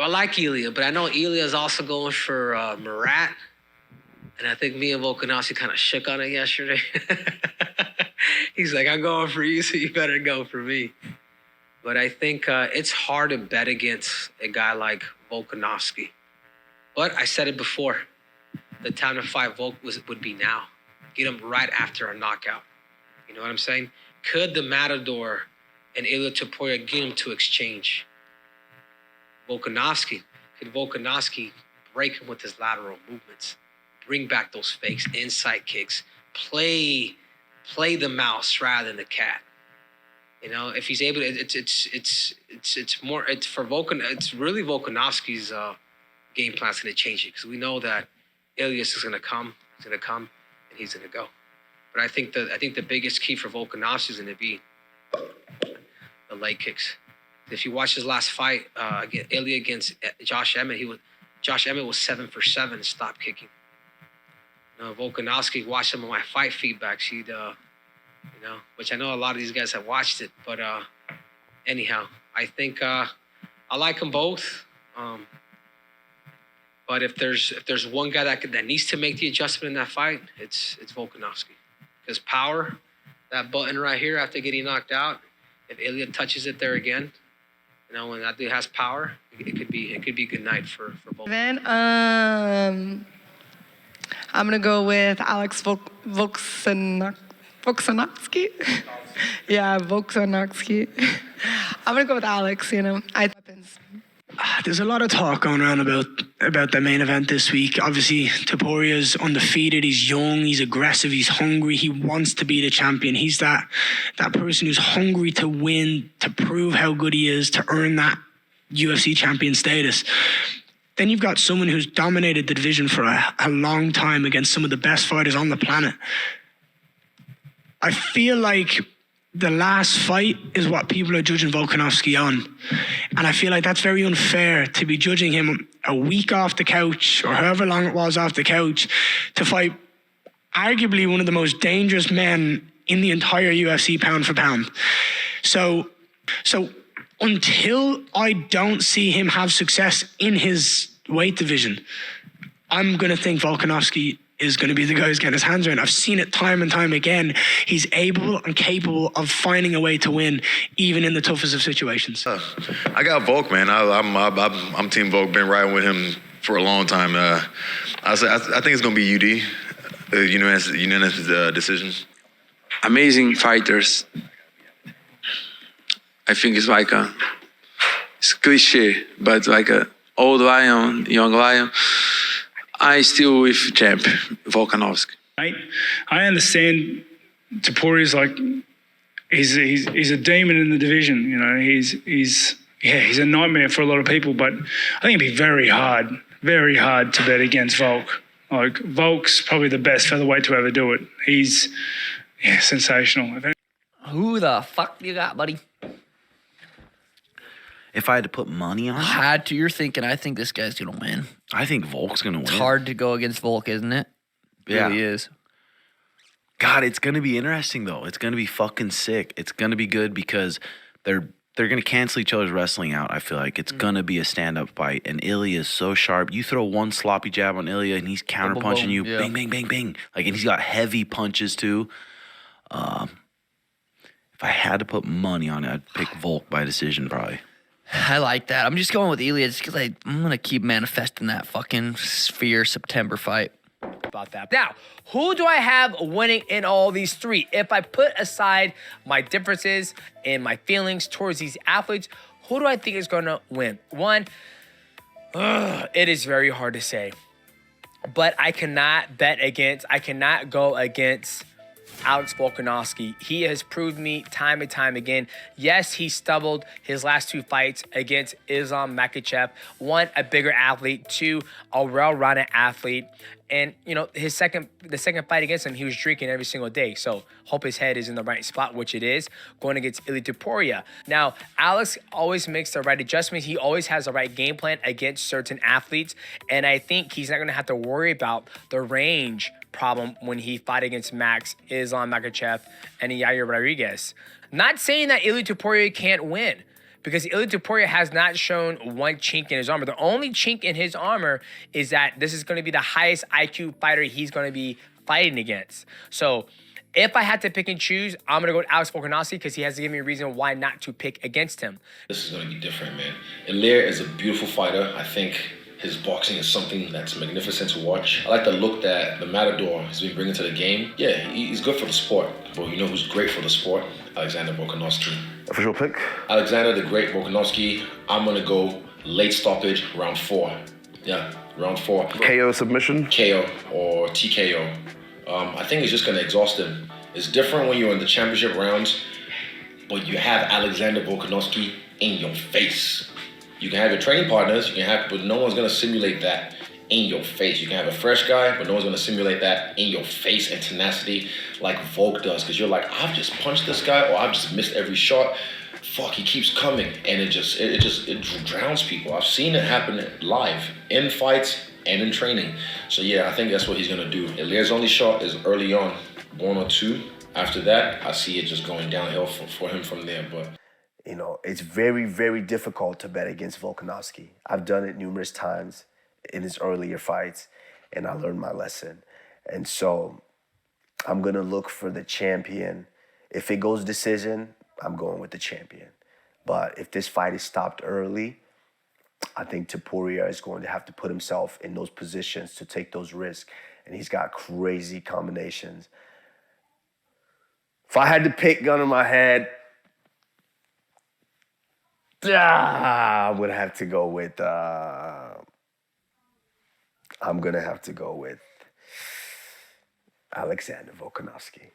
I like Ilia, but I know Ilia is also going for Murat. And I think me and Volkanovski kind of shook on it yesterday. He's like, I'm going for you, so you better go for me. But I think it's hard to bet against a guy like Volkanovski. But I said it before. The time to fight Volk would be now. Get him right after a knockout. You know what I'm saying? Could the Matador and Ilia Topuria get him to exchange? Volkanovski. Could Volkanovski break him with his lateral movements? Bring back those fakes, inside kicks. Play the mouse rather than the cat. You know, if he's able to, it's more. It's for Volkan. It's really Volkanovski's game plan's going to change it because we know that Ilias is going to come. He's going to come, and he's going to go. But I think the biggest key for Volkanovski is going to be the leg kicks. If you watch his last fight, Ilia against Josh Emmett, Josh Emmett was 7 for 7 to stop kicking. Volkanovski, watched some of my fight feedbacks. He'd, which I know a lot of these guys have watched it. But anyhow, I think I like them both. But if there's one guy that needs to make the adjustment in that fight, it's Volkanovski. Because power, that button right here after getting knocked out, if Ilia touches it there again, when that dude has power, it could be a good night for both. Then I'm gonna go with Alex Volkanovski. Yeah, Volkanovski. I'm gonna go with Alex. There's a lot of talk going around about the main event this week. Obviously, Topuria's undefeated. He's young. He's aggressive. He's hungry. He wants to be the champion. He's that person who's hungry to win, to prove how good he is, to earn that UFC champion status. Then you've got someone who's dominated the division for a long time against some of the best fighters on the planet. I feel like the last fight is what people are judging Volkanovski on. And I feel like that's very unfair to be judging him a week off the couch or however long it was off the couch to fight arguably one of the most dangerous men in the entire UFC pound for pound. So until I don't see him have success in his weight division, I'm going to think Volkanovski is going to be the guy who's getting his hands around. I've seen it time and time again. He's able and capable of finding a way to win, even in the toughest of situations. I got Volk, man. I'm Team Volk. Been riding with him for a long time. I think it's going to be UD, unanimous decision. Amazing fighters. I think it's it's cliche, but like a old lion, young lion. I still with champ Volkanovski. I understand Topuria's he's a demon in the division. He's a nightmare for a lot of people. But I think it'd be very hard to bet against Volk. Like Volk's probably the best featherweight to ever do it. He's sensational. Who the fuck you got, buddy? If I had to put money on it? You're thinking, I think this guy's going to win. I think Volk's going to win. It's hard to go against Volk, isn't it? It really is. God, it's going to be interesting, though. It's going to be fucking sick. It's going to be good because they're going to cancel each other's wrestling out, I feel like. It's going to be a stand-up fight, and Ilia is so sharp. You throw one sloppy jab on Ilia, and he's counter-punching you. Yeah. Bang, bang, bang, bang. And he's got heavy punches, too. If I had to put money on it, I'd pick Volk by decision, probably. I like that. I'm just going with Ilia just because I'm going to keep manifesting that fucking Sphere September fight. About that. Now, who do I have winning in all these three? If I put aside my differences and my feelings towards these athletes, who do I think is going to win? One, it is very hard to say. But I cannot go against Alex Volkanovski. He has proved me time and time again. Yes, he stumbled his last two fights against Islam Makhachev. One, a bigger athlete. Two, a well-rounded athlete. And, the second fight against him, he was drinking every single day. So hope his head is in the right spot, which it is, going against Ilia Topuria. Now, Alex always makes the right adjustments. He always has the right game plan against certain athletes. And I think he's not going to have to worry about the range problem when he fight against Max, Islam Makhachev, and Yair Rodriguez. Not saying that Ilia Topuria can't win, because Ilia Topuria has not shown one chink in his armor. The only chink in his armor is that this is going to be the highest IQ fighter he's going to be fighting against. So if I had to pick and choose, I'm going to go with Alex Volkanovski because he has to give me a reason why not to pick against him. This is going to be different, man. Ilia is a beautiful fighter. I think his boxing is something that's magnificent to watch. I like the look that the Matador has been bringing to the game. Yeah, he's good for the sport. But you know who's great for the sport? Alexander Volkanovski. Official pick? Alexander the Great Volkanovski. I'm going to go late stoppage, round 4. Yeah, round 4. KO submission? KO or TKO. I think it's just going to exhaust him. It's different when you're in the championship rounds, but you have Alexander Volkanovski in your face. You can have your training partners, but no one's gonna simulate that in your face. You can have a fresh guy, but no one's gonna simulate that in your face and tenacity like Volk does. Because you're like, I've just punched this guy, or I've just missed every shot. Fuck, he keeps coming, and it drowns people. I've seen it happen live in fights and in training. So yeah, I think that's what he's gonna do. Ilia's only shot is early on, 1 or 2. After that, I see it just going downhill for him from there. But you know, it's very, very difficult to bet against Volkanovski. I've done it numerous times in his earlier fights, and I learned my lesson. And so I'm going to look for the champion. If it goes decision, I'm going with the champion. But if this fight is stopped early, I think Topuria is going to have to put himself in those positions to take those risks. And he's got crazy combinations. If I had to pick gun in my head, I'm gonna have to go with Alexander Volkanovski.